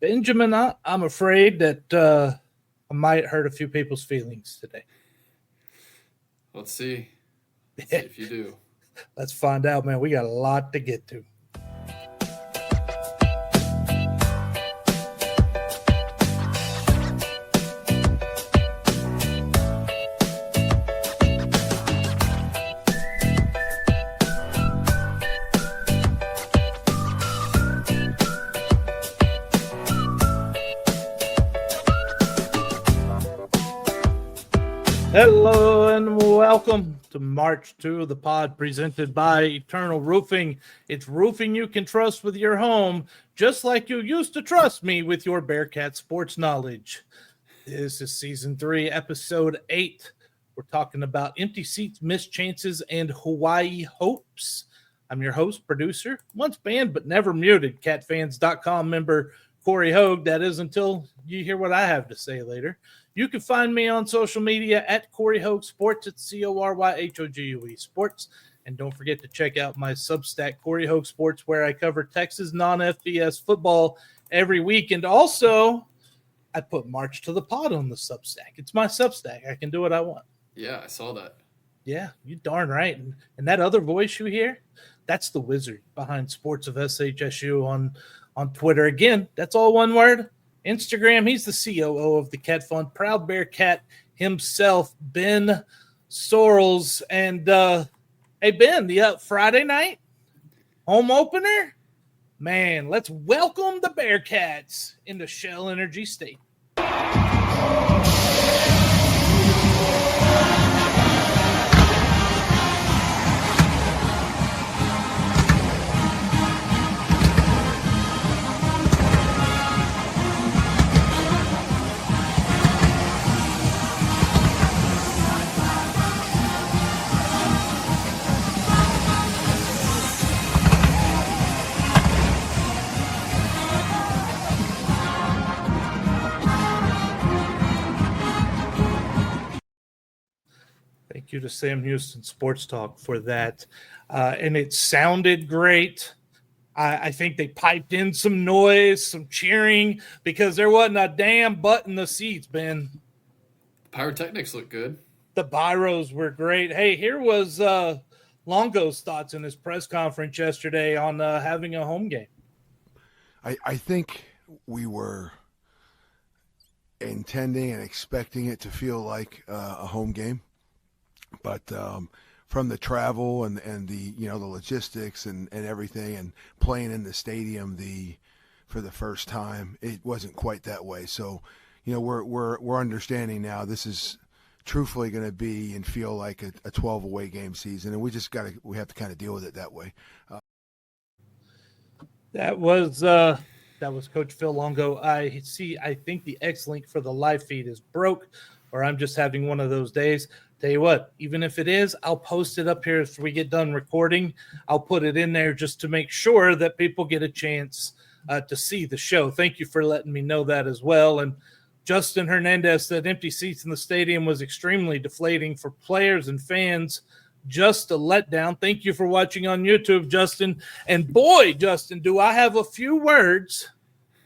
Benjamin, I'm afraid that I might hurt a few people's feelings today. Let's see. Let's see if you do. Let's find out, man. We got a lot to get to. Hello and welcome to March 2 of the pod presented by Eternal Roofing. It's roofing you can trust with your home, just like you used to trust me with your Bearkat sports knowledge. This is season 3, episode 8. We're talking about empty seats, missed chances, and Hawaii hopes. I'm your host, producer, once banned but never muted, catfans.com member Cory Hogue. That is until you hear what I have to say later. You can find me on social media at Cory Hogue Sports. It's CoryHogue Sports. And don't forget to check out my Substack, Cory Hogue Sports, where I cover Texas non-FBS football every week. And also, I put March to the Pod on the Substack. It's my Substack. I can do what I want. Yeah, I saw that. Yeah, you darn right. And that other voice you hear, that's the wizard behind Sports of SHSU on Twitter. Again, that's all one word. Instagram, he's the COO of the Cat Fund, proud Bearkat himself, Ben Sorrells. And, hey, Ben, the Friday night home opener, man, let's welcome the Bearkats into Shell Energy State. Thank you to Sam Houston Sports Talk for that. And it sounded great. I think they piped in some noise, some cheering, because there wasn't a damn butt in the seats, Ben. Pyrotechnics look good. The Byros were great. Hey, here was Longo's thoughts in his press conference yesterday on having a home game. I think we were intending and expecting it to feel like a home game. But from the travel and the the logistics and everything and playing in the stadium for the first time, it wasn't quite that way. So, we're understanding now this is truthfully going to be and feel like a 12 away game season, and we have to kind of deal with it that way. That was Coach Phil Longo. I think the X link for the live feed is broke, or I'm just having one of those days. Tell you what, even if it is, I'll post it up here if we get done recording. I'll put it in there just to make sure that people get a chance to see the show. Thank you for letting me know that as well. And Justin Hernandez said empty seats in the stadium was extremely deflating for players and fans. Just a letdown. Thank you for watching on YouTube, Justin. And boy, Justin, do I have a few words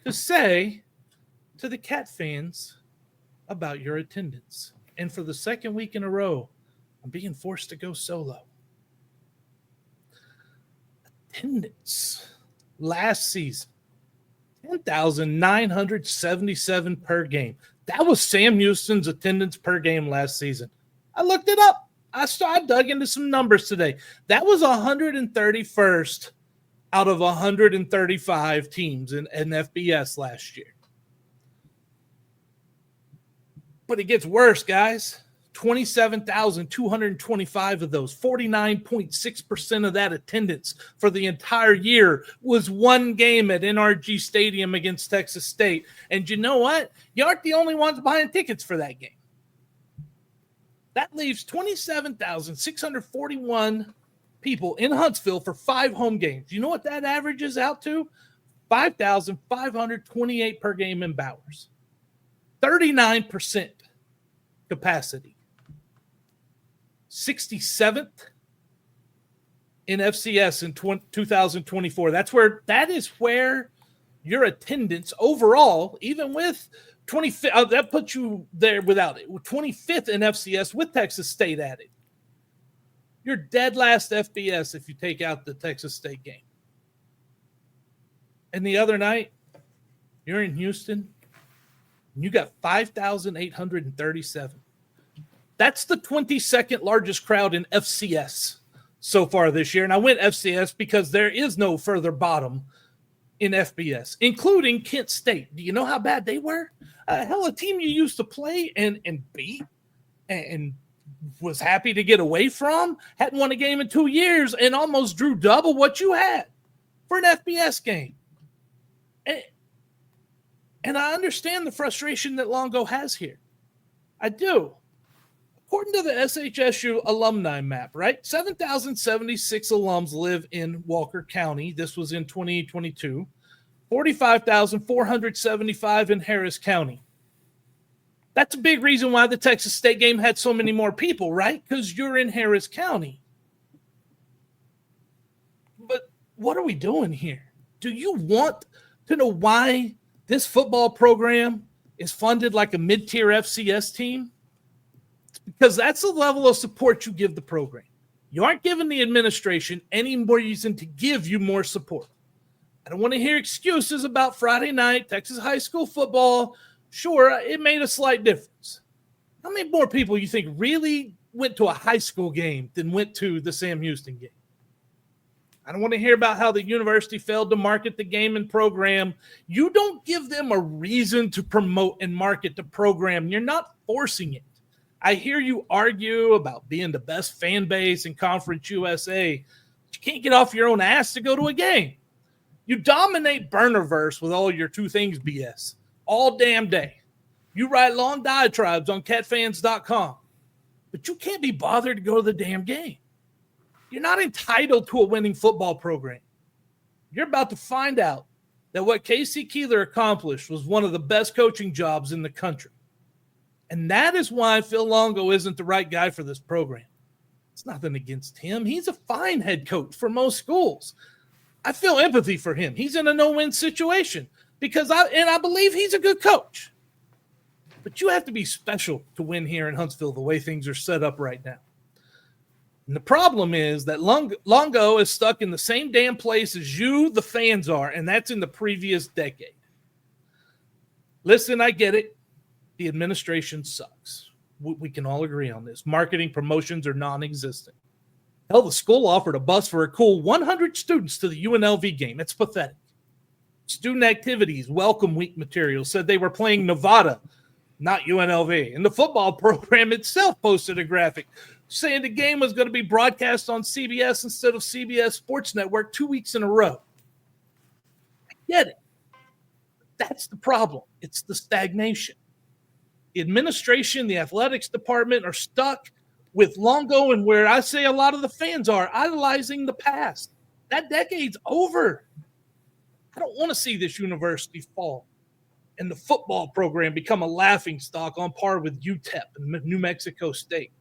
to say to the Cat fans about your attendance. And for the second week in a row, I'm being forced to go solo. Attendance last season, 10,977 per game. That was Sam Houston's attendance per game last season. I looked it up. I dug into some numbers today. That was 131st out of 135 teams in FBS last year. But it gets worse, guys. 27,225 of those, 49.6% of that attendance for the entire year was one game at NRG Stadium against Texas State. And you know what? You aren't the only ones buying tickets for that game. That leaves 27,641 people in Huntsville for 5 home games. You know what that averages out to? 5,528 per game in Bowers. 39% capacity. 67th in FCS in 2024. That is where your attendance overall, even with 25th, that puts you there without it. 25th in FCS with Texas State added. You're dead last FBS if you take out the Texas State game. And the other night, you're in Houston, and you got 5,837. That's the 22nd largest crowd in FCS so far this year. And I went FCS because there is no further bottom in FBS, including Kent State. Do you know how bad they were? Hell, a team you used to play and beat and was happy to get away from, hadn't won a game in 2 years and almost drew double what you had for an FBS game. And I understand the frustration that Longo has here. I do. According to the SHSU alumni map, right, 7,076 alums live in Walker County. This was in 2022. 45,475 in Harris County. That's a big reason why the Texas State game had so many more people, right? Because you're in Harris County. But what are we doing here? Do you want to know why this football program is funded like a mid-tier FCS team? It's because that's the level of support you give the program. You aren't giving the administration any more reason to give you more support. I don't want to hear excuses about Friday night, Texas high school football. Sure, it made a slight difference. How many more people you think really went to a high school game than went to the Sam Houston game? I don't want to hear about how the university failed to market the game and program. You don't give them a reason to promote and market the program. You're not forcing it. I hear you argue about being the best fan base in Conference USA. But you can't get off your own ass to go to a game. You dominate Burnerverse with all your two things BS all damn day. You write long diatribes on catfans.com, but you can't be bothered to go to the damn game. You're not entitled to a winning football program. You're about to find out that what Casey Keeler accomplished was one of the best coaching jobs in the country. And that is why Phil Longo isn't the right guy for this program. It's nothing against him. He's a fine head coach for most schools. I feel empathy for him. He's in a no-win situation because I believe he's a good coach. But you have to be special to win here in Huntsville the way things are set up right now. And the problem is that Longo is stuck in the same damn place as you, the fans, are, and that's in the previous decade. Listen, I get it. The administration sucks. We can all agree on this. Marketing promotions are non-existent. Hell, the school offered a bus for a cool 100 students to the UNLV game. It's pathetic. Student activities, welcome week materials said they were playing Nevada, not UNLV. And the football program itself posted a graphic saying the game was going to be broadcast on CBS instead of CBS Sports Network 2 weeks in a row. I get it. That's the problem. It's the stagnation. The administration, the athletics department are stuck with Longo and where I say a lot of the fans are, idolizing the past. That decade's over. I don't want to see this university fall and the football program become a laughingstock on par with UTEP and New Mexico State.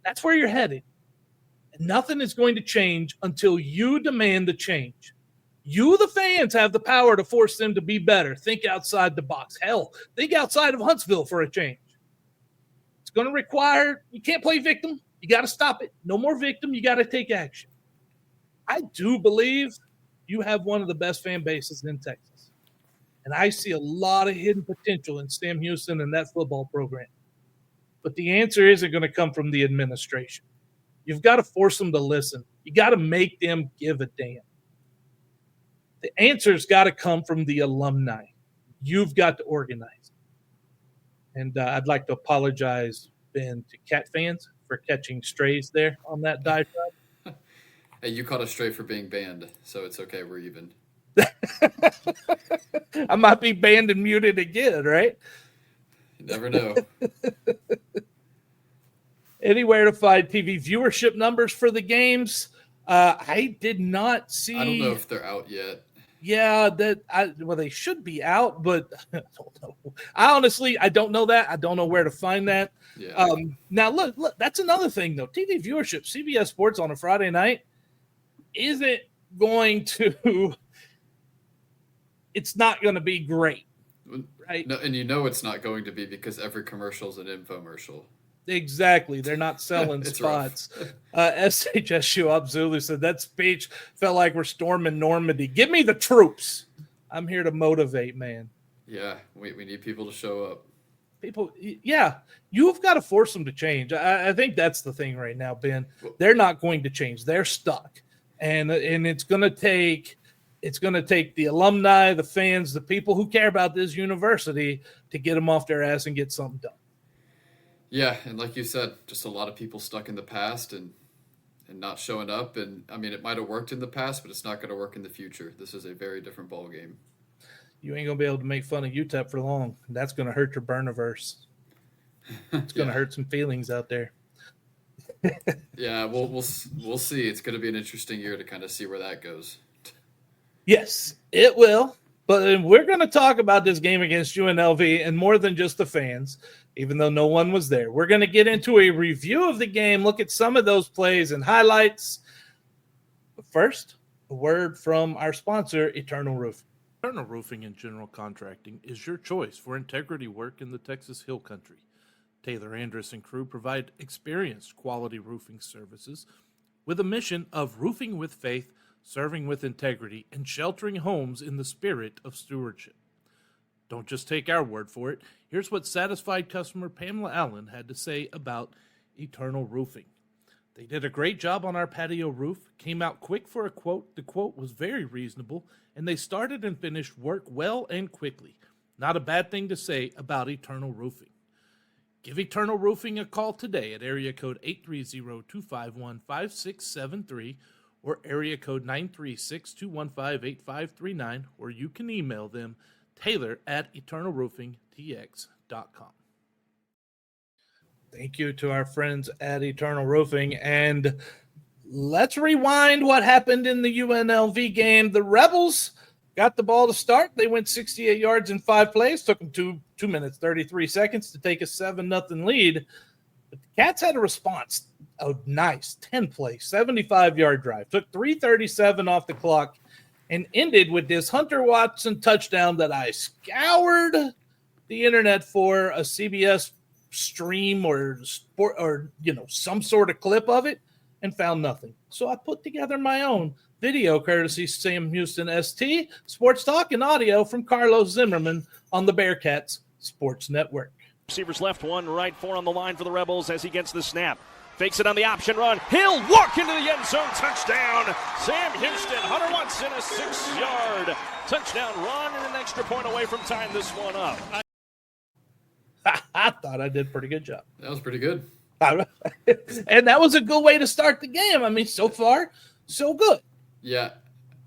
That's where you're headed. And nothing is going to change until you demand the change. You, the fans, have the power to force them to be better. Think outside the box. Hell, think outside of Huntsville for a change. It's going to require, you can't play victim. You got to stop it. No more victim. You got to take action. I do believe you have one of the best fan bases in Texas. And I see a lot of hidden potential in Sam Houston and that football program. But the answer isn't going to come from the administration. You've got to force them to listen. You got to make them give a damn. The answer's got to come from the alumni. You've got to organize. And I'd like to apologize, Ben, to Cat fans for catching strays there on that diatribe. Hey, you caught a stray for being banned, so it's okay. We're even. I might be banned and muted again, right? You never know. Anywhere to find TV viewership numbers for the games? I did not see. I don't know if they're out yet. Yeah, they should be out, but I don't know. I don't know that. I don't know where to find that. Yeah. Now, look, that's another thing, though. TV viewership, CBS Sports on a Friday night isn't going to it's not going to be great, right? No, and it's not going to be because every commercial is an infomercial. Exactly. They're not selling spots. SHSU Up Zulu said that speech felt like we're storming Normandy. Give me the troops. I'm here to motivate, man. Yeah, we need people to show up. People, yeah, you've got to force them to change. I think that's the thing right now, Ben. They're not going to change. They're stuck, and it's going to take the alumni, the fans, the people who care about this university to get them off their ass and get something done. Yeah, and like you said, just a lot of people stuck in the past and not showing up. And I mean, it might have worked in the past, but it's not going to work in the future. This is a very different ball game. You ain't gonna be able to make fun of UTEP for long. That's gonna hurt your burniverse. It's gonna hurt some feelings out there. Yeah, we'll see. It's gonna be an interesting year to kind of see where that goes. Yes, it will. But we're going to talk about this game against UNLV and more than just the fans, even though no one was there. We're going to get into a review of the game, look at some of those plays and highlights. But first, a word from our sponsor, Eternal Roofing. Eternal Roofing and General Contracting is your choice for integrity work in the Texas Hill Country. Taylor Andrus and crew provide experienced quality roofing services with a mission of roofing with faith, serving with integrity, and sheltering homes in the spirit of stewardship. Don't just take our word for it. Here's what satisfied customer Pamela Allen had to say about Eternal Roofing. They did a great job on our patio roof, came out quick for a quote. The quote was very reasonable, and they started and finished work well and quickly. Not a bad thing to say about Eternal Roofing. Give Eternal Roofing a call today at area code 830-251-5673 or area code 936-215-8539, or you can email them, taylor@eternalroofingtx.com. Thank you to our friends at Eternal Roofing, and let's rewind what happened in the UNLV game. The Rebels got the ball to start. They went 68 yards in 5 plays, took them 2 minutes, 33 seconds to take a 7-0 lead. But the Cats had a response. A nice 10-play, 75-yard drive. Took 3:37 off the clock and ended with this Hunter Watson touchdown that I scoured the internet for a CBS stream or sport or some sort of clip of it and found nothing. So I put together my own video courtesy Sam Houston ST, sports talk and audio from Carlos Zimmerman on the Bearkats Sports Network. Receivers left, 1 right, 4 on the line for the Rebels as he gets the snap. Fakes it on the option run. He'll walk into the end zone. Touchdown. Sam Houston. Hunter Watson, a 6-yard touchdown run and an extra point away from tying this one up. I thought I did a pretty good job. That was pretty good. And that was a good way to start the game. I mean, so far, so good. Yeah.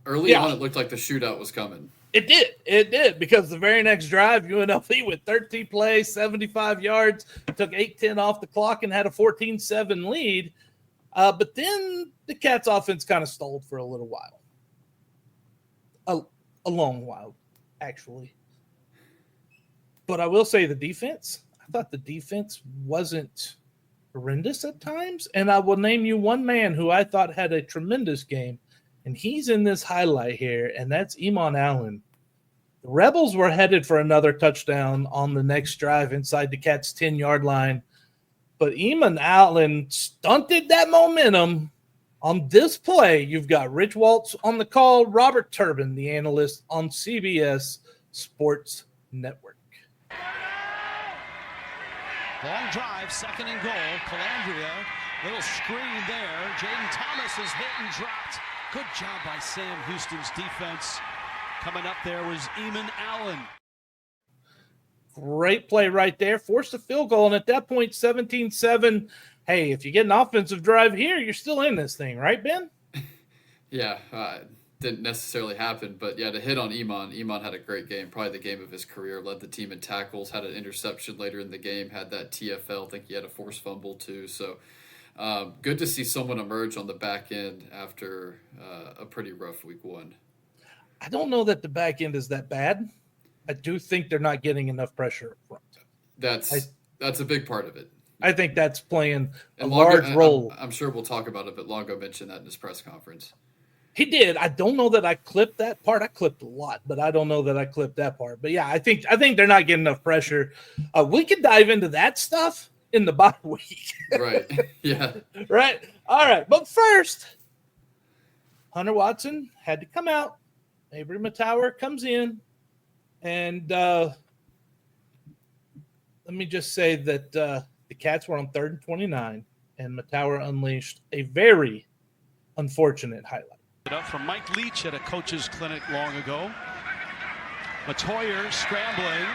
Early on, it looked like the shootout was coming. It did, because the very next drive, UNLV with 13 plays, 75 yards, took 8-10 off the clock and had a 14-7 lead. But then the Cats offense kind of stalled for a little while. A long while, actually. But I will say the defense, I thought the defense wasn't horrendous at times. And I will name you one man who I thought had a tremendous game. And he's in this highlight here, and that's Iman Allen. The Rebels were headed for another touchdown on the next drive inside the Cats' 10-yard line, but Iman Allen stunted that momentum. On this play, you've got Rich Waltz on the call, Robert Turbin, the analyst on CBS Sports Network. Long drive, 2nd and goal. Calandria, little screen there. Jaden Thomas is hit and dropped. Good job by Sam Houston's defense. Coming up there was Iman Allen. Great play right there. Forced a field goal, and at that point, 17-7. Hey, if you get an offensive drive here, you're still in this thing, right, Ben? Yeah, didn't necessarily happen, but yeah, to hit on Iman had a great game, probably the game of his career, led the team in tackles, had an interception later in the game, had that TFL, I think he had a forced fumble too, so good to see someone emerge on the back end after a pretty rough week 1. I don't know that the back end is that bad. I do think they're not getting enough pressure up front. That's a big part of it. I think that's playing a large role. I'm sure we'll talk about it, but Longo mentioned that in his press conference. He did. I don't know that I clipped that part. I clipped a lot, but I don't know that I clipped that part. But yeah, I think they're not getting enough pressure. We could dive into that stuff in the bye week. Right. Yeah. Right. All right. But first, Hunter Watson had to come out. Avery Matauer comes in. And let me just say that the Cats were on 3rd and 29, and Matauer unleashed a very unfortunate highlight. Up from Mike Leach at a coach's clinic long ago. Matoyer scrambling,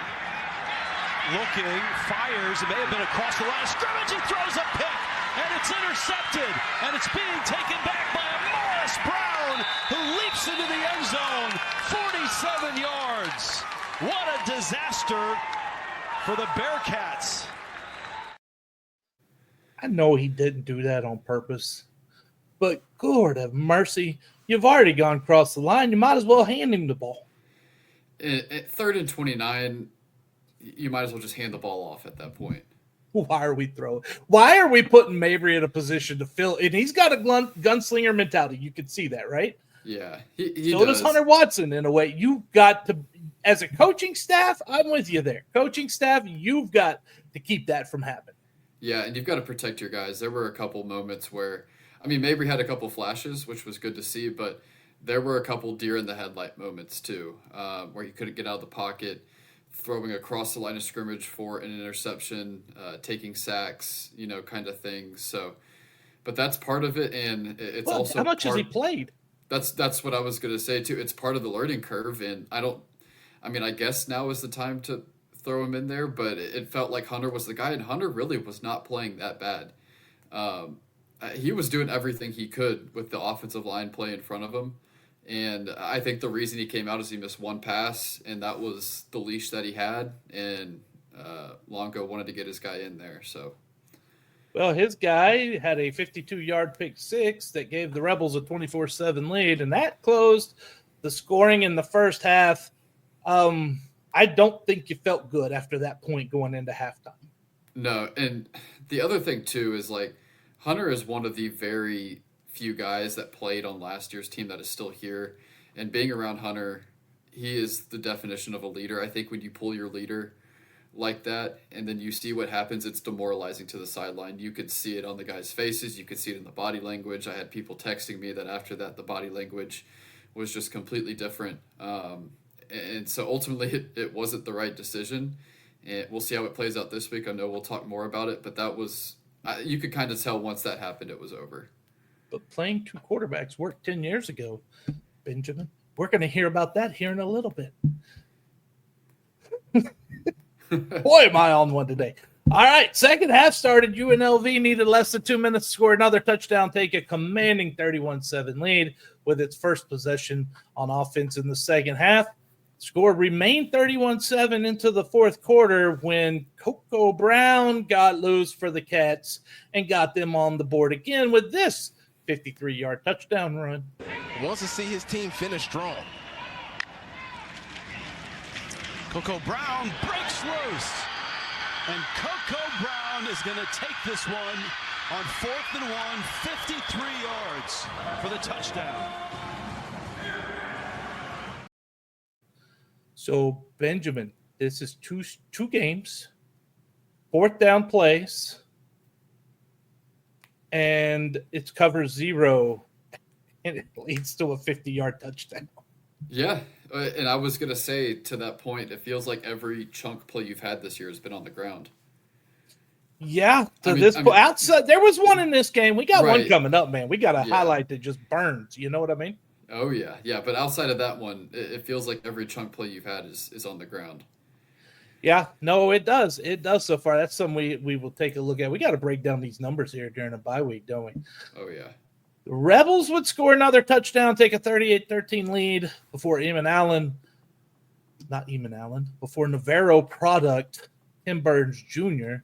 looking, fires. It may have been across the line of scrimmage. He throws a pick, and it's intercepted, and it's being taken back by a Morris Brown, who leaps into the end zone, 47 yards. What a disaster for the Bearkats. I know he didn't do that on purpose, but Lord have mercy. You've already gone across the line. You might as well hand him the ball. At 3rd and 29, you might as well just hand the ball off at that point. Why are we throwing? Why are we putting Mabry in a position to fill? And he's got a gunslinger mentality. You can see that, right? Yeah, he so does Hunter Watson in a way. You've got to, as a coaching staff, I'm with you there. Coaching staff, you've got to keep that from happening. Yeah, and you've got to protect your guys. There were a couple moments where, Mabry had a couple flashes, which was good to see, but there were a couple deer in the headlight moments too, where he couldn't get out of the pocket, throwing across the line of scrimmage for an interception, taking sacks, kind of things. So, but that's part of it, and it's also how much has he played? That's what I was going to say too. It's part of the learning curve, and I guess now is the time to throw him in there, but it felt like Hunter was the guy, and Hunter really was not playing that bad. He was doing everything he could with the offensive line play in front of him. And I think the reason he came out is he missed one pass, and that was the leash that he had. And Longo wanted to get his guy in there. So, well, his guy had a 52-yard pick six that gave the Rebels a 24-7 lead, and that closed the scoring in the first half. I don't think you felt good after that point going into halftime. No, and the other thing too is Hunter is one of the very few guys that played on last year's team that is still here, and being around Hunter, he is the definition of a leader. I think when you pull your leader like that and then you see what happens, it's demoralizing to the sideline. You could see it on the guys' faces. You could see it in the body language. I had people texting me that after that, the body language was just completely different. And so ultimately it wasn't the right decision, and we'll see how it plays out this week. I know we'll talk more about it, but that was, you could kind of tell once that happened, it was over. But playing two quarterbacks worked 10 years ago, Benjamin. We're going to hear about that here in a little bit. Boy, am I on one today. All right, second half started. UNLV needed less than 2 minutes to score another touchdown, take a commanding 31-7 lead with its first possession on offense in the second half. Score remained 31-7 into the fourth quarter when Coco Brown got loose for the Cats and got them on the board again with this 53-yard touchdown run. Wants to see his team finish strong. Coco Brown breaks loose. And Coco Brown is going to take this one on 4th and 1, 53 yards for the touchdown. So, Benjamin, this is two games, fourth down plays, and it's cover 0, and it leads to a 50-yard touchdown. Yeah, and I was going to say to that point, it feels like every chunk play you've had this year has been on the ground. Yeah, outside there was one in this game. We got one coming up, man. We got a highlight that just burns. You know what I mean? Oh, yeah. But outside of that one, it feels like every chunk play you've had is on the ground. Yeah, no, it does. It does so far. That's something we will take a look at. We got to break down these numbers here during a bye week, don't we? Oh, yeah. The Rebels would score another touchdown, take a 38-13 lead before before Navarro product, Tim Burns Jr.,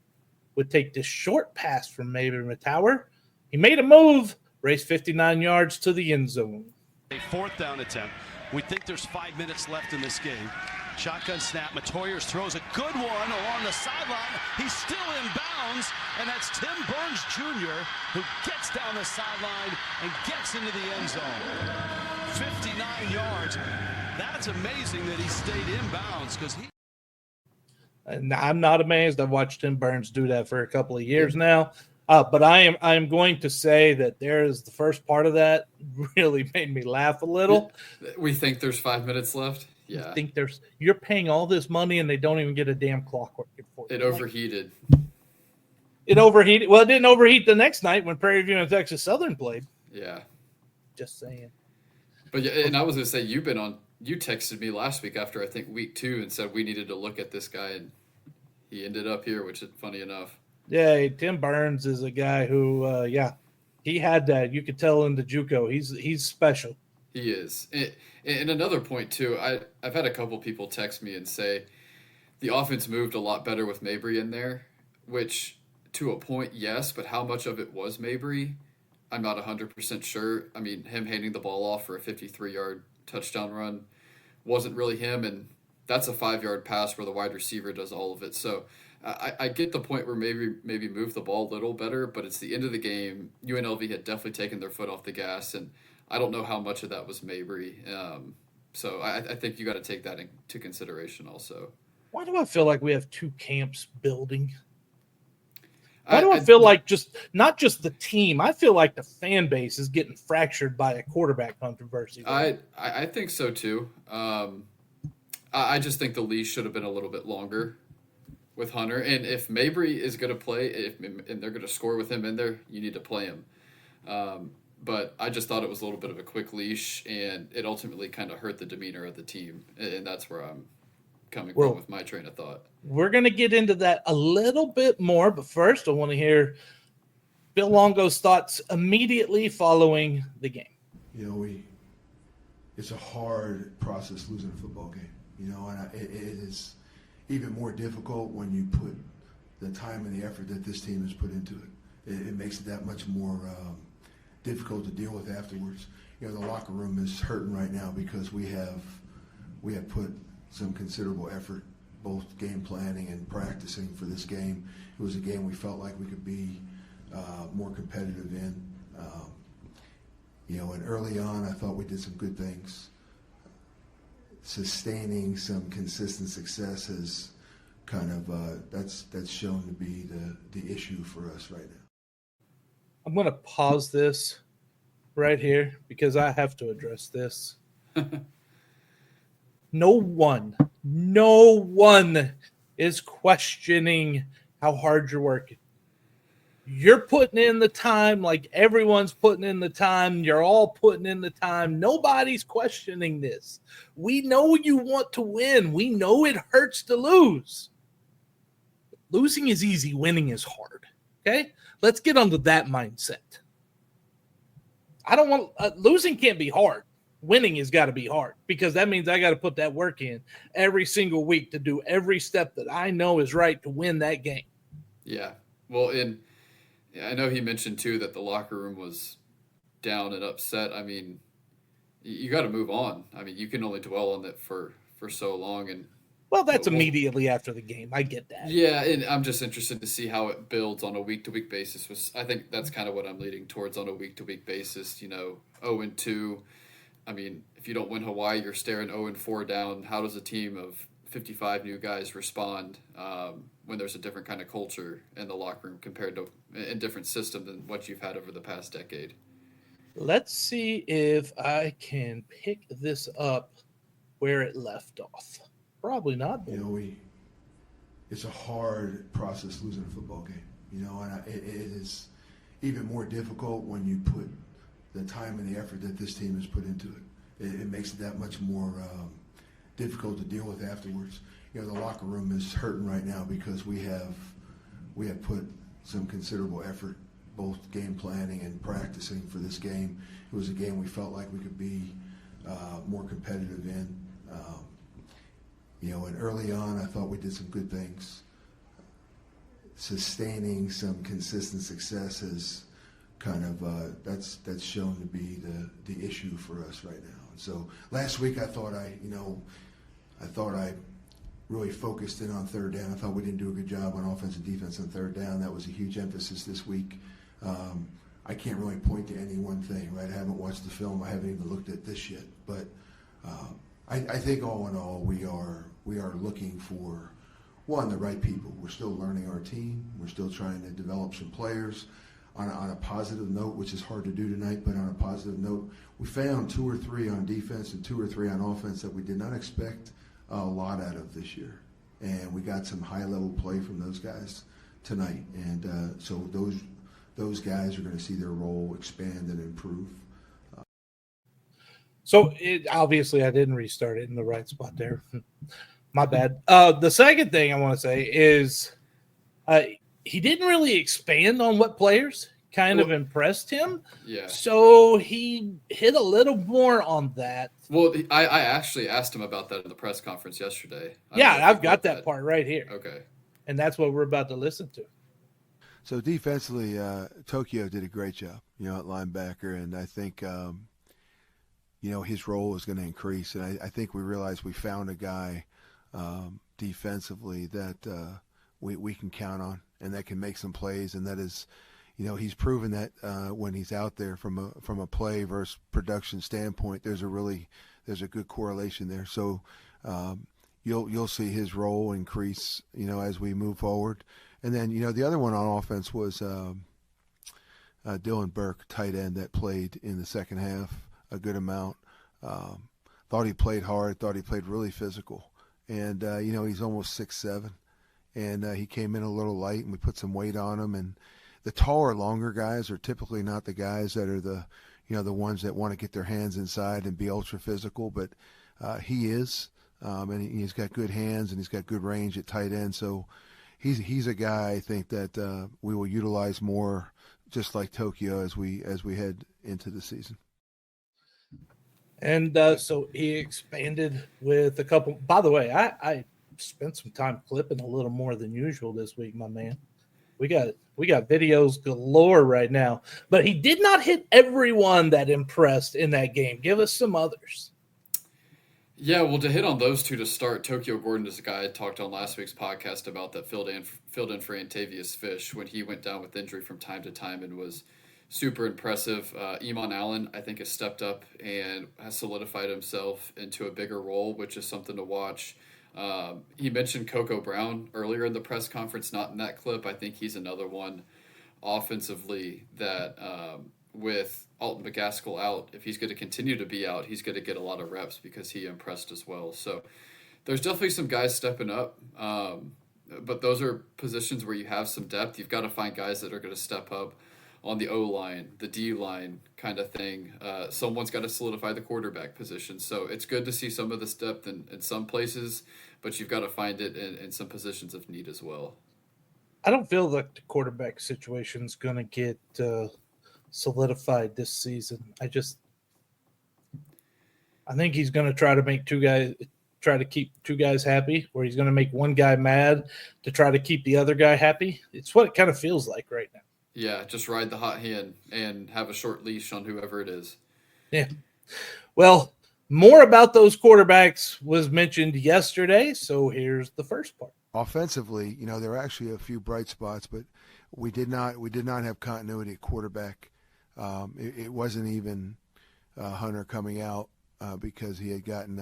would take this short pass from Mabry Matauer. He made a move, raced 59 yards to the end zone. A 4th down attempt. We think there's 5 minutes left in this game. Shotgun snap. Matoyers throws a good one along the sideline. He's still in bounds, and that's Tim Burns Jr. who gets down the sideline and gets into the end zone. 59 yards. That's amazing that he stayed in bounds because he. And I'm not amazed. I've watched Tim Burns do that for a couple of years now. But I am going to say that there's the first part of that really made me laugh a little. We think there's 5 minutes left. Yeah. I think you're paying all this money and they don't even get a damn clock working for you. It overheated. It overheated. Well, it didn't overheat the next night when Prairie View and Texas Southern played. Yeah. Just saying. But yeah, and I was going to say, you texted me last week after I think week 2 and said we needed to look at this guy, and he ended up here, which is funny enough. Yeah, Tim Burns is a guy who, he had that. You could tell in the JUCO. He's special. He is. And another point, too, I've had a couple people text me and say the offense moved a lot better with Mabry in there, which to a point, yes, but how much of it was Mabry, I'm not 100% sure. I mean, him handing the ball off for a 53-yard touchdown run wasn't really him, and that's a 5-yard pass where the wide receiver does all of it. So I get the point where maybe move the ball a little better, but it's the end of the game. UNLV had definitely taken their foot off the gas, and I don't know how much of that was Mabry. So I think you got to take that into consideration also. Why do I feel like we have two camps building? Why do I feel like not just the team? I feel like the fan base is getting fractured by a quarterback controversy. I think so too. I just think the leash should have been a little bit longer with Hunter. And if Mabry is going to play, and they're going to score with him in there, you need to play him. But I just thought it was a little bit of a quick leash, and it ultimately kind of hurt the demeanor of the team. And that's where I'm coming from with my train of thought. We're going to get into that a little bit more, but first I want to hear Bill Longo's thoughts immediately following the game. You know, it's a hard process losing a football game, you know, and it is even more difficult when you put the time and the effort that this team has put into it. It makes it that much more difficult to deal with afterwards. You know, the locker room is hurting right now because we have put some considerable effort, both game planning and practicing for this game. It was a game we felt like we could be more competitive in. You know, and early on, I thought we did some good things. Sustaining some consistent success is kind of that's shown to be the issue for us right now. I'm going to pause this right here because I have to address this. No one is questioning how hard you're working. You're putting in the time like everyone's putting in the time. You're all putting in the time. Nobody's questioning this. We know you want to win. We know it hurts to lose. Losing is easy. Winning is hard. Okay? Let's get onto that mindset. I don't want losing can't be hard. Winning has got to be hard because that means I got to put that work in every single week to do every step that I know is right to win that game. Yeah. Well, I know he mentioned too that the locker room was down and upset. I mean, you got to move on. I mean, you can only dwell on it for so long. And well, that's immediately after the game. I get that. Yeah, and I'm just interested to see how it builds on a week-to-week basis. I think that's kind of what I'm leading towards on a week-to-week basis. You know, 0-2. I mean, if you don't win Hawaii, you're staring 0-4 down. How does a team of 55 new guys respond when there's a different kind of culture in the locker room compared to a different system than what you've had over the past decade? Let's see if I can pick this up where it left off. Probably not. You know, it's a hard process losing a football game, you know, and it is even more difficult when you put the time and the effort that this team has put into it. It makes it that much more difficult to deal with afterwards. You know, the locker room is hurting right now because we have put some considerable effort, both game planning and practicing for this game. It was a game we felt like we could be more competitive in. You know, and early on, I thought we did some good things. Sustaining some consistent success is kind of that's shown to be the issue for us right now. So last week I thought I really focused in on third down. I thought we didn't do a good job on offense and defense on third down. That was a huge emphasis this week. I can't really point to any one thing, right? I haven't watched the film. I haven't even looked at this yet. But I think all in all, we are looking for, one, the right people. We're still learning our team. We're still trying to develop some players on a positive note, which is hard to do tonight, but on a positive note, we found 2 or 3 on defense and 2 or 3 on offense that we did not expect a lot out of this year. And we got some high-level play from those guys tonight. And so those guys are going to see their role expand and improve. So obviously I didn't restart it in the right spot there. My bad. The second thing I want to say is he didn't really expand on what players kind of impressed him. Yeah. So he hit a little more on that. Well, I actually asked him about that in the press conference yesterday. I've got that part right here. Okay. And that's what we're about to listen to. So defensively, Tokyo did a great job, at linebacker, and I think, his role is going to increase. And I think we realized we found a guy defensively that we can count on and that can make some plays, and that is, he's proven that when he's out there from a play versus production standpoint, there's a good correlation there. So you'll see his role increase, as we move forward. And then, the other one on offense was Dylan Burke, tight end, that played in the second half a good amount. Thought he played hard, thought he played really physical. And, he's almost 6'7", and he came in a little light, and we put some weight on him. And the taller, longer guys are typically not the guys that are the ones that want to get their hands inside and be ultra physical, but he is, and he's got good hands and he's got good range at tight end. So he's a guy I think that we will utilize more, just like Tokyo, as we head into the season. And so he expanded with a couple. By the way, I spent some time clipping a little more than usual this week, my man. We got videos galore right now. But he did not hit everyone that impressed in that game. Give us some others. Yeah, well, to hit on those two to start, Tokyo Gordon is a guy I talked on last week's podcast about that filled in for Antavius Fish when he went down with injury from time to time and was super impressive. Iman Allen, I think, has stepped up and has solidified himself into a bigger role, which is something to watch. He mentioned Coco Brown earlier in the press conference, not in that clip. I think he's another one offensively that with Alton McCaskill out, if he's going to continue to be out, he's going to get a lot of reps because he impressed as well. So there's definitely some guys stepping up. But those are positions where you have some depth. You've got to find guys that are going to step up on the O-line, the D-line kind of thing. Someone's got to solidify the quarterback position. So it's good to see some of this depth in some places, but you've got to find it in some positions of need as well. I don't feel like the quarterback situation is going to get solidified this season. I think he's going to try to keep two guys happy, or he's going to make one guy mad to try to keep the other guy happy. It's what it kind of feels like right now. Yeah, just ride the hot hand and have a short leash on whoever it is. Yeah. Well, more about those quarterbacks was mentioned yesterday, so here's the first part. Offensively, there were actually a few bright spots, but we did not have continuity at quarterback. It wasn't even Hunter coming out because he had gotten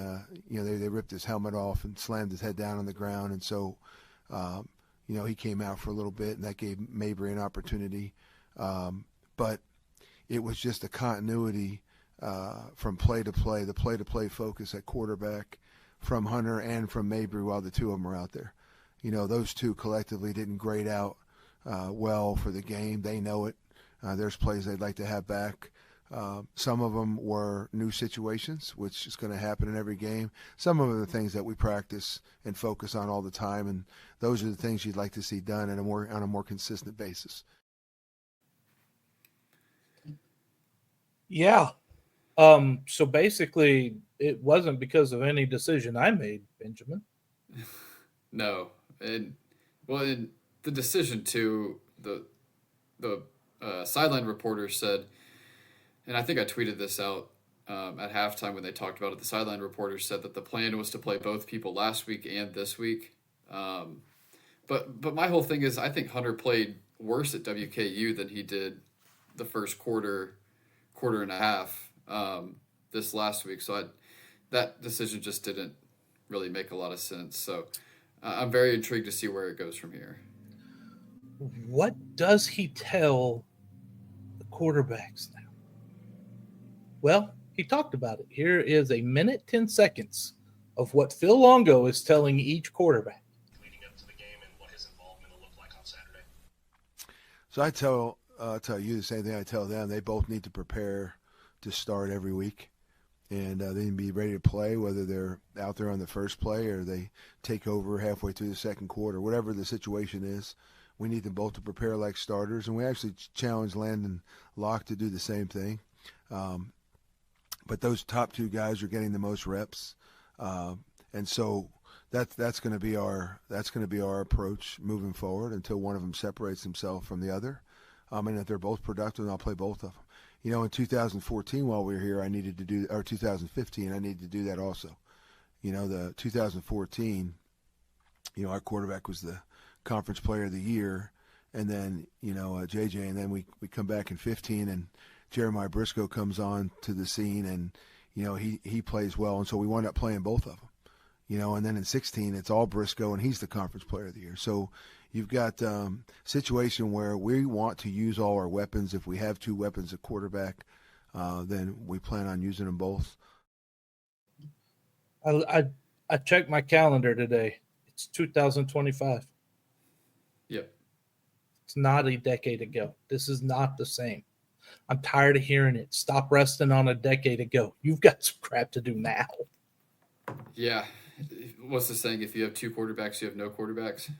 they ripped his helmet off and slammed his head down on the ground, and so he came out for a little bit, and that gave Mabry an opportunity. But it was just a continuity from play to play, the play-to-play focus at quarterback from Hunter and from Mabry while the two of them were out there. Those two collectively didn't grade out well for the game. They know it. There's plays they'd like to have back. Some of them were new situations, which is going to happen in every game. Some of them are the things that we practice and focus on all the time, and those are the things you'd like to see done on a more consistent basis. Yeah. So basically, it wasn't because of any decision I made, Benjamin. No, and the decision too. The sideline reporter said, and I think I tweeted this out at halftime when they talked about it. The sideline reporter said that the plan was to play both people last week and this week. But my whole thing is I think Hunter played worse at WKU than he did the first quarter and a half this last week. So that decision just didn't really make a lot of sense. So I'm very intrigued to see where it goes from here. What does he tell the quarterbacks now? Well, he talked about it. Here is a minute, 10 seconds of what Phil Longo is telling each quarterback. Leading up to the game and what his involvement will look like on Saturday. So I tell you the same thing I tell them. They both need to prepare to start every week. And they need to be ready to play, whether they're out there on the first play or they take over halfway through the second quarter. Whatever the situation is, we need them both to prepare like starters. And we actually challenged Landon Locke to do the same thing. But those top two guys are getting the most reps. And so that's going to be our approach moving forward until one of them separates himself from the other. And if they're both productive, I'll play both of them. You know, in 2014, while we were here, 2015, I needed to do that also. You know, the 2014, you know, our quarterback was the conference player of the year. And then, you know, JJ, and then we come back in 15 and Jeremiah Briscoe comes on to the scene and, you know, he plays well. And so we wound up playing both of them, you know, and then in 16, it's all Briscoe and he's the conference player of the year. So you've got a situation where we want to use all our weapons. If we have two weapons at quarterback, then we plan on using them both. I checked my calendar today. It's 2025. Yep. It's not a decade ago. This is not the same. I'm tired of hearing it. Stop resting on a decade ago. You've got some crap to do now. Yeah. What's the saying? If you have two quarterbacks, you have no quarterbacks.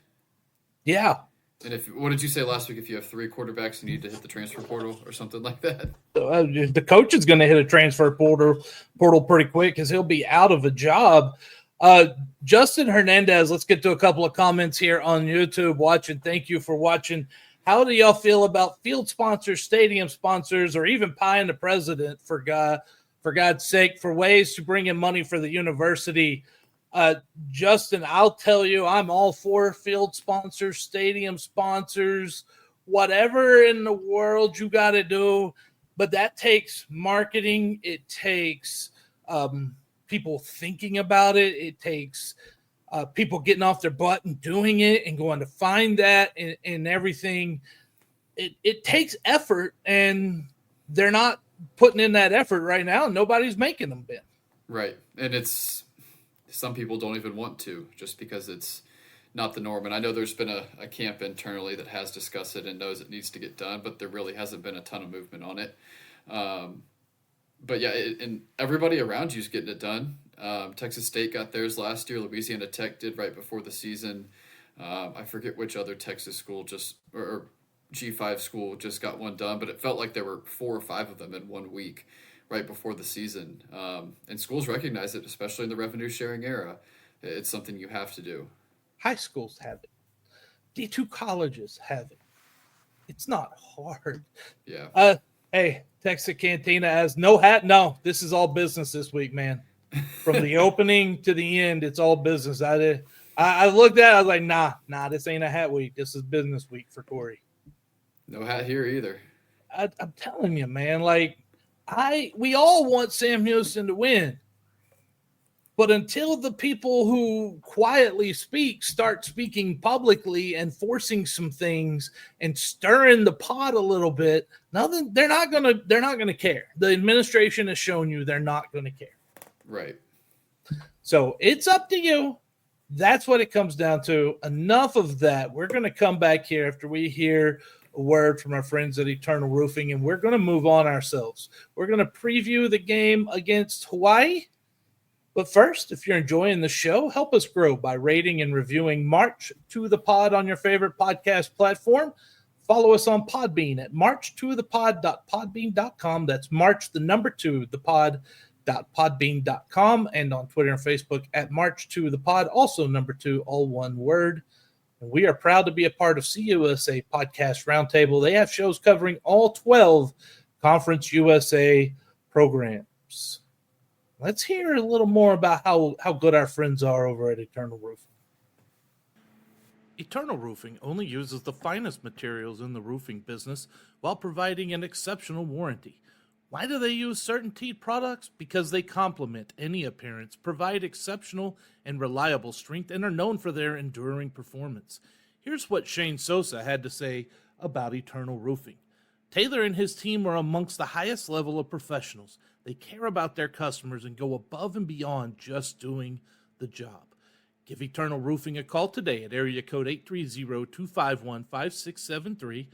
Yeah. And what did you say last week? If you have three quarterbacks, you need to hit the transfer portal or something like that. The coach is going to hit a transfer portal pretty quick because he'll be out of a job. Justin Hernandez, let's get to a couple of comments here on YouTube watching. Thank you for watching. How do y'all feel about field sponsors, stadium sponsors, or even paying the president for God's sake, for ways to bring in money for the university? Justin, I'll tell you, I'm all for field sponsors, stadium sponsors, whatever in the world you got to do. But that takes marketing. It takes people thinking about it. It takes people getting off their butt and doing it and going to find that and everything. It takes effort, and they're not putting in that effort right now. Nobody's making them, Ben. Right. And it's some people don't even want to just because it's not the norm. And I know there's been a camp internally that has discussed it and knows it needs to get done, but there really hasn't been a ton of movement on it. But yeah, and everybody around you is getting it done. Texas State got theirs last year. Louisiana Tech did right before the season. I forget which other Texas school or G5 school just got one done, but it felt like there were 4 or 5 of them in 1 week right before the season. And schools recognize it, especially in the revenue sharing era. It's something you have to do. High schools have it. D2 colleges have it. It's not hard. Yeah. Hey, Texas Cantina has no hat. No, this is all business this week, man. From the opening to the end, it's all business. I looked at it, I was like, nah, this ain't a hat week. This is business week for Cory. No hat here either. I'm telling you, man, like we all want Sam Houston to win. But until the people who quietly speak start speaking publicly and forcing some things and stirring the pot a little bit, they're not gonna care. The administration has shown you they're not gonna care. Right. So it's up to you. That's what it comes down to. Enough of that. We're going to come back here after we hear a word from our friends at Eternal Roofing, and we're going to move on ourselves. We're going to preview the game against Hawaii. But first, if you're enjoying the show, help us grow by rating and reviewing March to the Pod on your favorite podcast platform. Follow us on Podbean at marchtothepod.podbean.com. That's March, the number 2, the pod.podbean.com, and on Twitter and Facebook at March2thepod, also number 2, all one word. And we are proud to be a part of CUSA Podcast Roundtable. They have shows covering all 12 Conference USA programs. Let's hear a little more about how good our friends are over at Eternal Roofing. Eternal Roofing only uses the finest materials in the roofing business while providing an exceptional warranty. Why do they use CertainTeed products? Because they complement any appearance, provide exceptional and reliable strength, and are known for their enduring performance. Here's what Shane Sosa had to say about Eternal Roofing. Taylor and his team are amongst the highest level of professionals. They care about their customers and go above and beyond just doing the job. Give Eternal Roofing a call today at area code 830-251-5673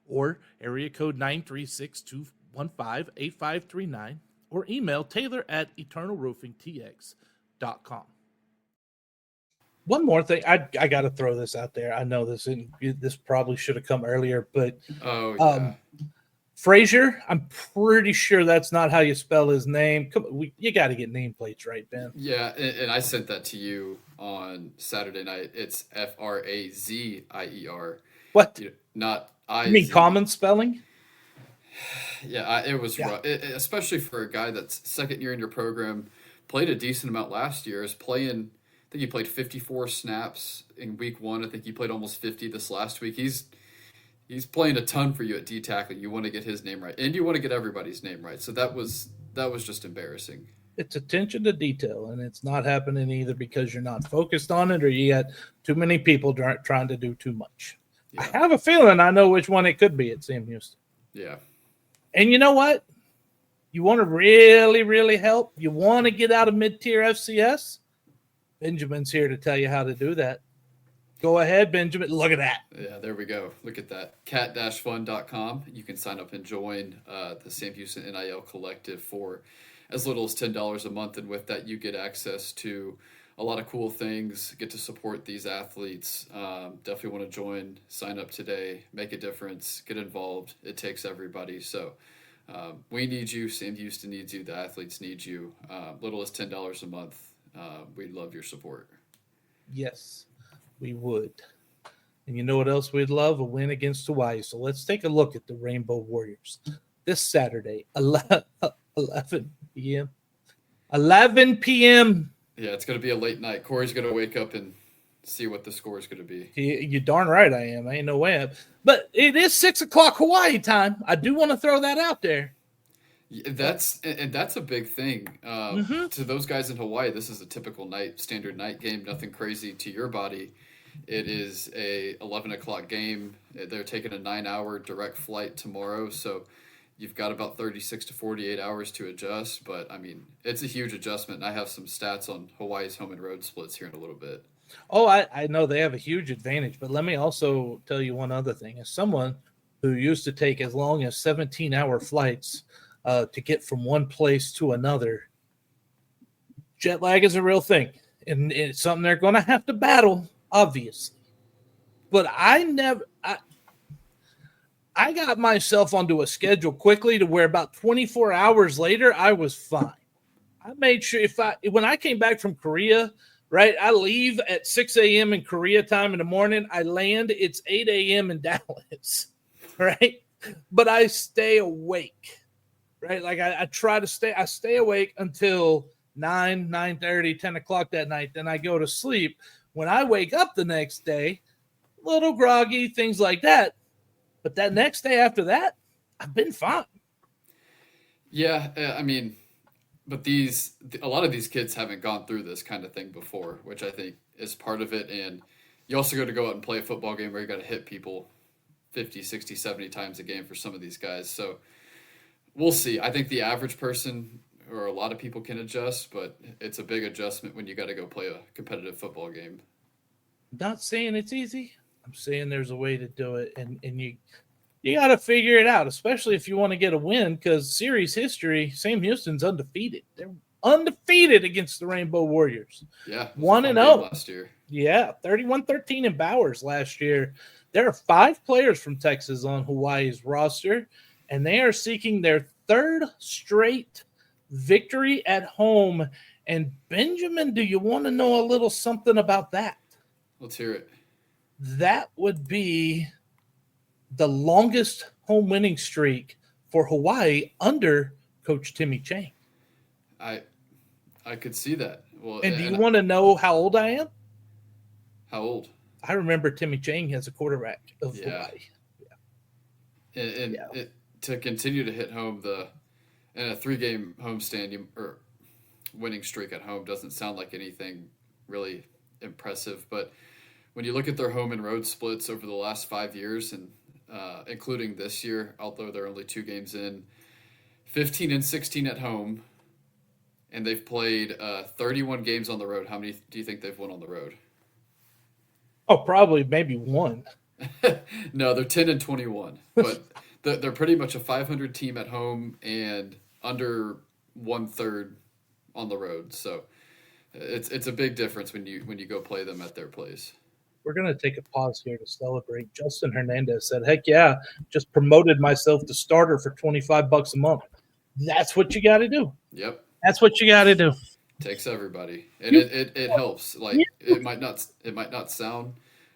or area code 936-215-8539 or email Taylor at eternalroofingtx.com. One more thing, I got to throw this out there. I know this probably should have come earlier, but Frazier, I'm pretty sure that's not how you spell his name. You got to get nameplates right, Ben. Yeah, and I sent that to you on Saturday night. It's Frazier. What? Not I. You mean common spelling? Yeah, it was rough, especially for a guy that's second year in your program, played a decent amount last year, is playing. I think he played 54 snaps in week 1. I think he played almost 50 this last week. He's playing a ton for you at D tackle. You want to get his name right, and you want to get everybody's name right. So that was just embarrassing. It's attention to detail, and it's not happening either because you're not focused on it or you got too many people trying to do too much. Yeah. I have a feeling I know which one it could be at Sam Houston. Yeah. And you know what? You want to really, really help? You want to get out of mid-tier FCS? Benjamin's here to tell you how to do that. Go ahead, Benjamin. Look at that. Yeah, there we go. Look at that. cat-fund.com. You can sign up and join the Sam Houston NIL Collective for as little as $10 a month. And with that, you get access to a lot of cool things, get to support these athletes. Definitely want to join. Sign up today. Make a difference. Get involved. It takes everybody. So we need you. Sam Houston needs you. The athletes need you. Little as $10 a month. We'd love your support. Yes, we would. And you know what else we'd love? A win against Hawaii. So let's take a look at the Rainbow Warriors this Saturday, 11 p.m. 11 p.m. Yeah, it's going to be a late night. Cory's going to wake up and see what the score is going to be. You darn right I am. Ain't no way. But it is 6 o'clock Hawaii time. I do want to throw that out there. That's a big thing. To those guys in Hawaii, this is a typical standard night game, nothing crazy to your body. It is a 11 o'clock game. They're taking a 9-hour direct flight tomorrow, so you've got about 36 to 48 hours to adjust. But, I mean, it's a huge adjustment, and I have some stats on Hawaii's home and road splits here in a little bit. Oh, I know they have a huge advantage, but let me also tell you one other thing. As someone who used to take as long as 17-hour flights to get from one place to another, jet lag is a real thing, and it's something they're going to have to battle, obviously. But I got myself onto a schedule quickly to where about 24 hours later, I was fine. I made sure when I came back from Korea, right, I leave at 6 a.m. in Korea time in the morning. I land, it's 8 a.m. in Dallas, right? But I stay awake. Right, like I try to stay awake until 9:30, 10 o'clock that night. Then I go to sleep. When I wake up the next day, a little groggy, things like that. But that next day after that, I've been fine. Yeah, I mean, but a lot of these kids haven't gone through this kind of thing before, which I think is part of it. And you also got to go out and play a football game where you got to hit people 50, 60, 70 times a game for some of these guys. So we'll see. I think the average person or a lot of people can adjust, but it's a big adjustment when you got to go play a competitive football game. Not saying it's easy. I'm saying there's a way to do it, and you got to figure it out, especially if you want to get a win, because series history, Sam Houston's undefeated. They're undefeated against the Rainbow Warriors. Yeah. 1-0 last year. Yeah, 31-13 in Bowers last year. There are 5 players from Texas on Hawaii's roster, and they are seeking their 3rd straight victory at home. And Benjamin, do you want to know a little something about that? Let's hear it. That would be the longest home winning streak for Hawaii under Coach Timmy Chang. I could see that. Well, And do you want to know how old I am? How old? I remember Timmy Chang as a quarterback of Hawaii. And to continue to hit home in a 3-game homestand or winning streak at home doesn't sound like anything really impressive. But when you look at their home and road splits over the last 5 years, and including this year, although they're only 2 games in, 15-16 at home, and they've played 31 games on the road. How many do you think they've won on the road? Oh, probably maybe one. No, they're 10-21, but they're pretty much a 500 team at home and under 1/3 on the road. So it's a big difference when you go play them at their place. We're going to take a pause here to celebrate. Justin Hernandez said, heck yeah, just promoted myself to starter for $25 a month. That's what you got to do. Yep. That's what you got to do. Takes everybody. And it helps. Like it might not sound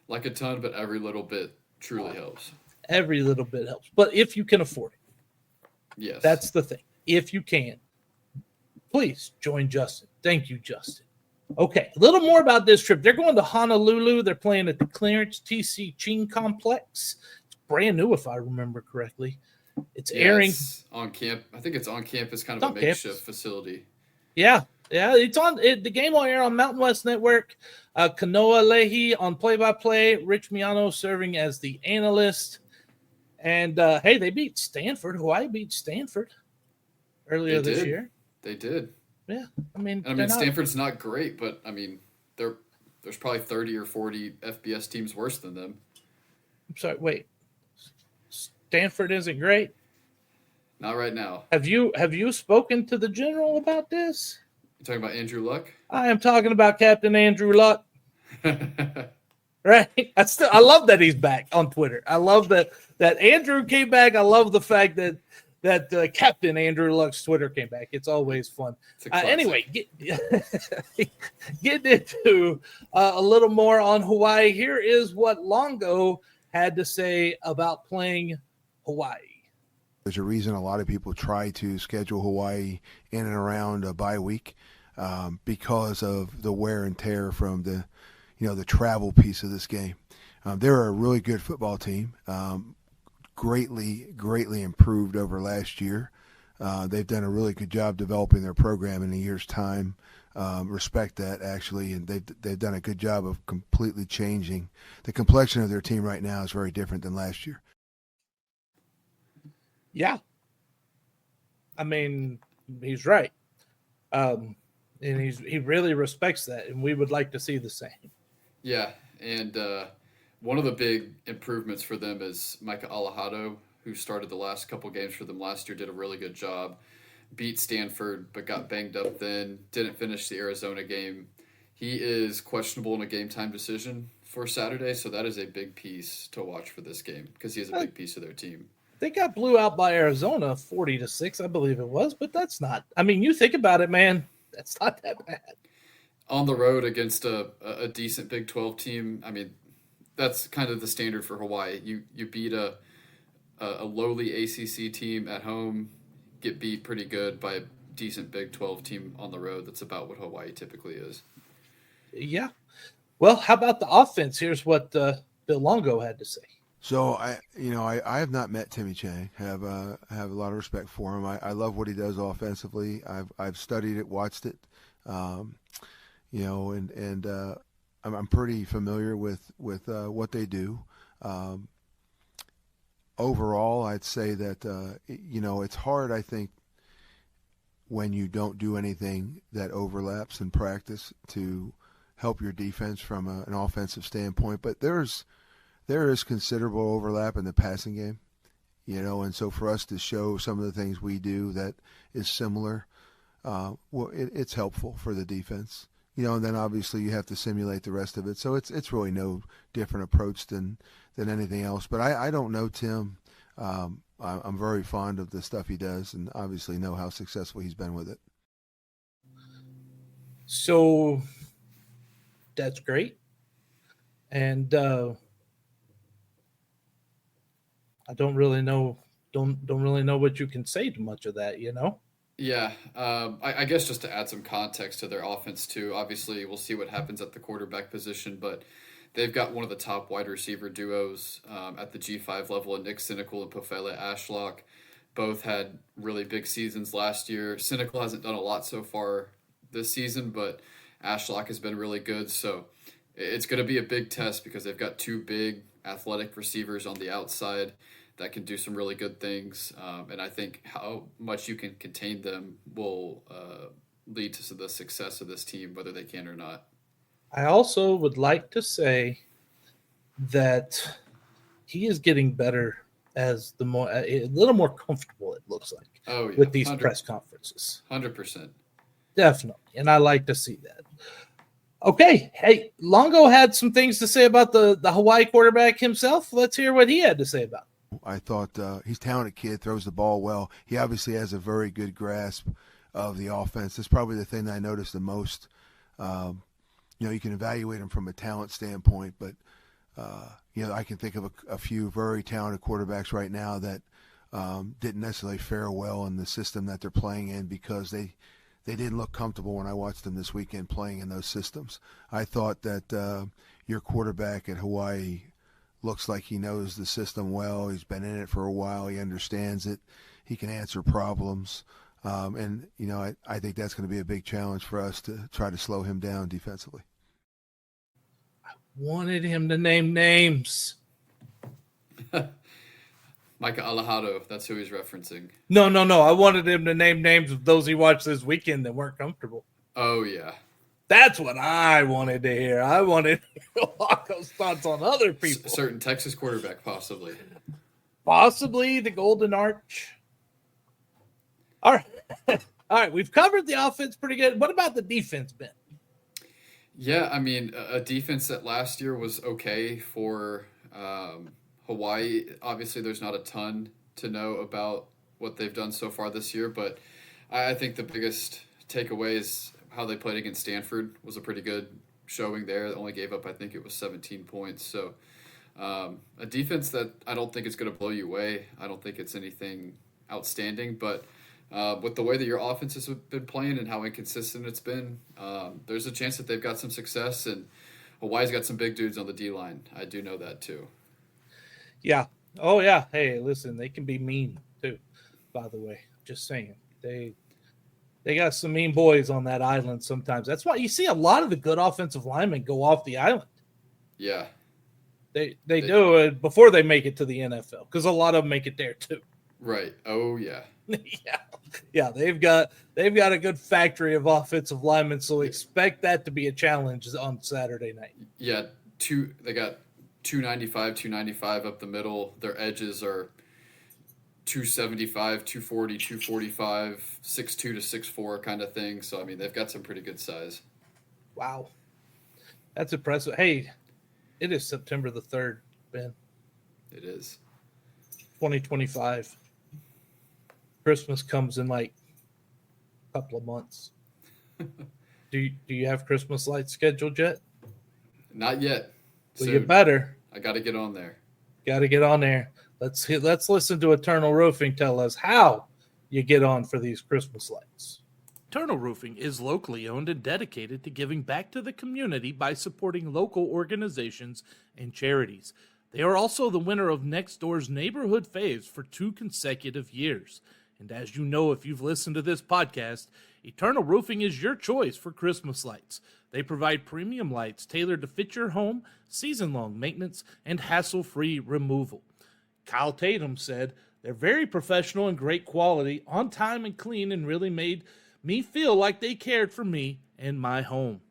like a ton, but every little bit truly helps. Every little bit helps. But if you can afford it. Yes. That's the thing. If you can, please join Justin. Thank you, Justin. Okay, a little more about this trip. They're going to Honolulu. They're playing at the Clarence T.C. Ching Complex. It's brand new, if I remember correctly. It's airing. It's on camp. I think it's on campus, kind of a makeshift facility. Yeah. It's on the game will air on Mountain West Network. Kanoa Leahy on play-by-play. Rich Miano serving as the analyst. And hey, they beat Stanford. Hawaii beat Stanford earlier this year. They did. Yeah, I mean, Stanford's not great, but I mean, there's probably 30 or 40 FBS teams worse than them. I'm sorry. Wait, Stanford isn't great. Not right now. Have you spoken to the general about this? You talking about Andrew Luck? I am talking about Captain Andrew Luck. Right. I love that he's back on Twitter. I love that Andrew came back. I love the fact that Captain Andrew Luck's Twitter came back. It's always fun. Anyway, getting into a little more on Hawaii. Here is what Longo had to say about playing Hawaii. There's a reason a lot of people try to schedule Hawaii in and around a bye week because of the wear and tear from the travel piece of this game. They're a really good football team. Greatly improved over last year. They've done a really good job developing their program in a year's time. Respect that, actually, and they've done a good job of completely changing the complexion of their team. Right now is very different than last year. Yeah, I mean, he's right, and he really respects that, and we would like to see the same. Yeah, and one of the big improvements for them is Micah Alejado, who started the last couple games for them last year, did a really good job. Beat Stanford, but got banged up then. Didn't finish the Arizona game. He is questionable in a game-time decision for Saturday, so that is a big piece to watch for this game because he is a big piece of their team. They got blew out by Arizona 40-6, I believe it was, but that's not – I mean, you think about it, man, that's not that bad. On the road against a decent Big 12 team, I mean, that's kind of the standard for Hawaii. You beat a lowly ACC team at home, get beat pretty good by a decent Big 12 team on the road. That's about what Hawaii typically is. Yeah. Well, how about the offense? Here's what Bill Longo had to say. So I have not met Timmy Chang. Have a lot of respect for him. I love what he does offensively. I've studied it, watched it, and I'm pretty familiar with what they do. Overall, I'd say that it's hard. I think when you don't do anything that overlaps in practice to help your defense from an offensive standpoint, but there is considerable overlap in the passing game, and so for us to show some of the things we do that is similar, it's helpful for the defense, and then obviously you have to simulate the rest of it. So it's really no different approach than anything else. But I don't know Tim. I'm very fond of the stuff he does, and obviously know how successful he's been with it. So that's great, and I don't really know what you can say to much of that, Yeah, I guess just to add some context to their offense too. Obviously, we'll see what happens at the quarterback position, but they've got one of the top wide receiver duos at the G5 level, and Nick Cynical and Pofele Ashlock. Both had really big seasons last year. Cynical hasn't done a lot so far this season, but Ashlock has been really good. So it's going to be a big test because they've got two big athletic receivers on the outside that can do some really good things. And I think how much you can contain them will lead to the success of this team, whether they can or not. I also would like to say that he is getting better as the more a little more comfortable, it looks like, with these press conferences. 100%. Definitely. And I like to see that. Okay. Hey, Longo had some things to say about the Hawaii quarterback himself. Let's hear what he had to say about it. I thought he's a talented kid, throws the ball well. He obviously has a very good grasp of the offense. That's probably the thing that I noticed the most. You can evaluate him from a talent standpoint, but, I can think of a few very talented quarterbacks right now that didn't necessarily fare well in the system that they're playing in because they didn't look comfortable when I watched them this weekend playing in those systems. I thought that your quarterback at Hawaii looks like he knows the system well. He's been in it for a while. He understands it. He can answer problems. I think that's going to be a big challenge for us to try to slow him down defensively. I wanted him to name names. Micah Alejado, that's who he's referencing. No. I wanted him to name names of those he watched this weekend that weren't comfortable. Oh, yeah. That's what I wanted to hear. I wanted Longo's thoughts on other people. Certain Texas quarterback, possibly. Possibly the Golden Arch. All right. We've covered the offense pretty good. What about the defense, Ben? Yeah, I mean, a defense that last year was okay for Hawaii. Obviously, there's not a ton to know about what they've done so far this year, but I think the biggest takeaway is how they played against Stanford was a pretty good showing there. They only gave up, I think it was 17 points. So a defense that I don't think is going to blow you away. I don't think it's anything outstanding, but with the way that your offense has been playing and how inconsistent it's been, there's a chance that they've got some success, and Hawaii's got some big dudes on the D-line. I do know that too. Yeah. Oh, yeah. Hey, listen, they can be mean too, by the way. Just saying. They got some mean boys on that island sometimes. That's why you see a lot of the good offensive linemen go off the island. Yeah. They do it before they make it to the NFL because a lot of them make it there too. Right. Oh, yeah. Yeah. They've got a good factory of offensive linemen, so expect that to be a challenge on Saturday night. Yeah. They got 295 up the middle. Their edges are 275, 240, 245, 6'2 to 6'4 kind of thing. So, I mean, they've got some pretty good size. Wow. That's impressive. Hey, it is September the 3rd, Ben. It is. 2025. Christmas comes in like a couple of months. Do you have Christmas lights scheduled yet? Not yet. Well, you better. I got to get on there. Got to get on there. Let's listen to Eternal Roofing tell us how you get on for these Christmas lights. Eternal Roofing is locally owned and dedicated to giving back to the community by supporting local organizations and charities. They are also the winner of Next Door's Neighborhood Faves for 2 consecutive years. And as you know, if you've listened to this podcast, Eternal Roofing is your choice for Christmas lights. They provide premium lights tailored to fit your home, season-long maintenance, and hassle-free removal. Kyle Tatum said, "They're very professional and great quality, on time and clean, and really made me feel like they cared for me and my home."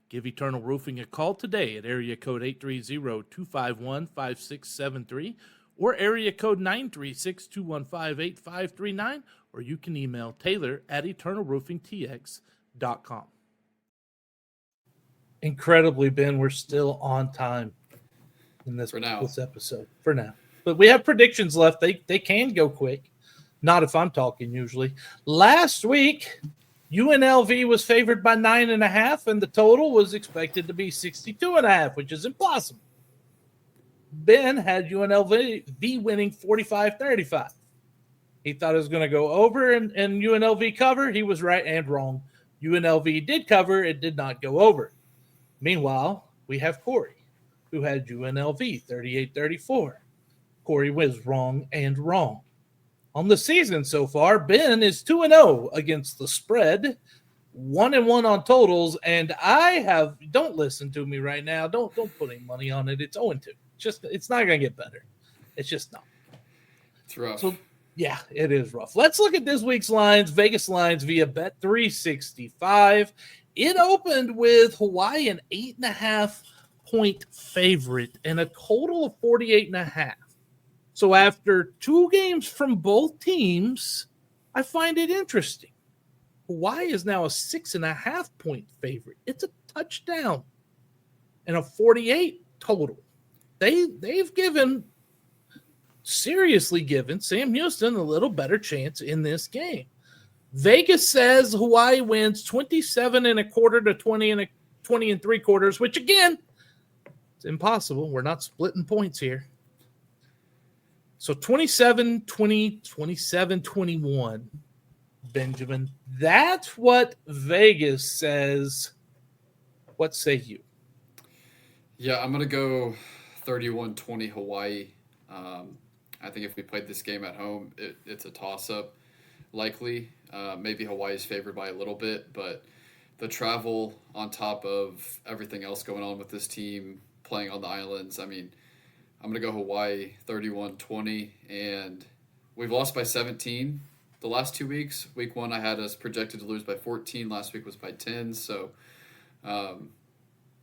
Give Eternal Roofing a call today at area code 830-251-5673 or area code 936-215-8539, or you can email taylor@eternalroofingtx.com. Incredibly, Ben, we're still on time in this episode for now. But we have predictions left. They can go quick. Not if I'm talking usually. Last week, UNLV was favored by 9.5, and the total was expected to be 62.5, which is impossible. Ben had UNLV winning 45-35. He thought it was going to go over and UNLV cover. He was right and wrong. UNLV did cover. It did not go over. Meanwhile, we have Cory, who had UNLV 38-34. Cory was wrong and wrong. On the season so far, Ben is 2-0 against the spread, 1-1 on totals, and don't listen to me right now. Don't put any money on it. It's 0-2. It's not going to get better. It's just not. It's rough. So, yeah, it is rough. Let's look at this week's lines, Vegas lines via Bet365. It opened with Hawaii an 8.5-point favorite and a total of 48.5. So after 2 games from both teams, I find it interesting. Hawaii is now a 6.5-point favorite. It's a touchdown and a 48 total. They've seriously given Sam Houston a little better chance in this game. Vegas says Hawaii wins 27.25 to 20 3/4, which again, it's impossible. We're not splitting points here. So 27-20, 27-21, Benjamin. That's what Vegas says. What say you? Yeah, I'm going to go 31-20 Hawaii. I think if we played this game at home, it's a toss-up, likely. Maybe Hawaii's favored by a little bit, but the travel on top of everything else going on with this team, playing on the islands, I mean, I'm going to go Hawaii 31-20, and we've lost by 17 the last 2 weeks. Week 1, I had us projected to lose by 14. Last week was by 10, so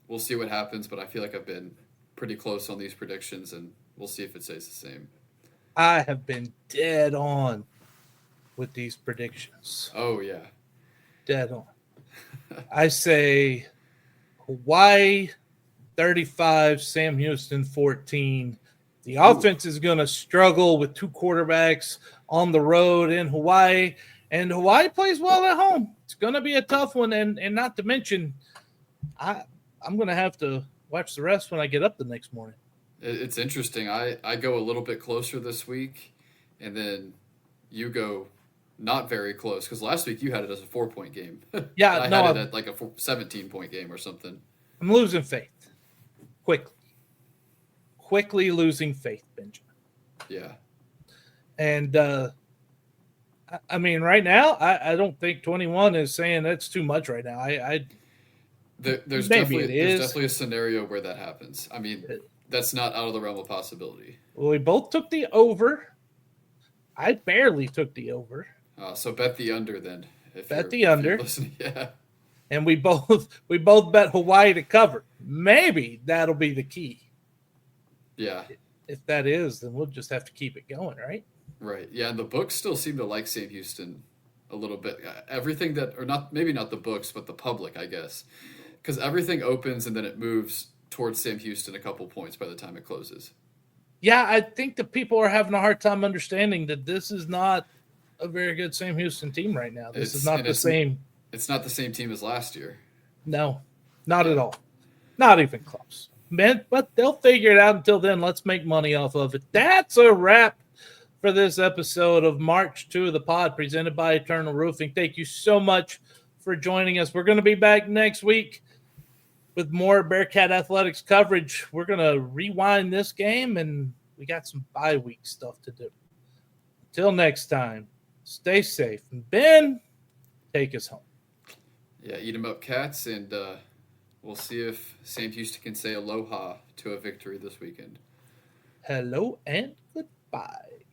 we'll see what happens, but I feel like I've been pretty close on these predictions, and we'll see if it stays the same. I have been dead on with these predictions. Oh, yeah. Dead on. I say Hawaii 35, Sam Houston 14. The offense is going to struggle with 2 quarterbacks on the road in Hawaii, and Hawaii plays well at home. It's going to be a tough one, and not to mention, I'm going to have to watch the rest when I get up the next morning. It's interesting. I go a little bit closer this week, and then you go not very close, because last week you had it as a 4-point game. Yeah, I had it at like a 17-point game or something. I'm losing faith. Quickly losing faith, Benjamin. Yeah. And, I mean, right now, I don't think 21 is saying that's too much right now. There's maybe definitely a scenario where that happens. I mean, that's not out of the realm of possibility. Well, we both took the over. I barely took the over. So bet the under then. Bet the under. Yeah. And we both bet Hawaii to cover. Maybe that'll be the key. Yeah. If that is, then we'll just have to keep it going, right? Right. Yeah, and the books still seem to like Sam Houston a little bit. Everything maybe not the books, but the public, I guess. Because everything opens and then it moves towards Sam Houston a couple points by the time it closes. Yeah, I think that people are having a hard time understanding that this is not a very good Sam Houston team right now. This is not the same. It's not the same team as last year. No, not at all. Not even close. Man, but they'll figure it out until then. Let's make money off of it. That's a wrap for this episode of March 2 of the pod presented by Eternal Roofing. Thank you so much for joining us. We're going to be back next week with more Bearkat athletics coverage. We're going to rewind this game, and we got some bye week stuff to do. Until next time, stay safe. And Ben, take us home. Yeah, eat 'em up, cats, and we'll see if Sam Houston can say aloha to a victory this weekend. Hello and goodbye.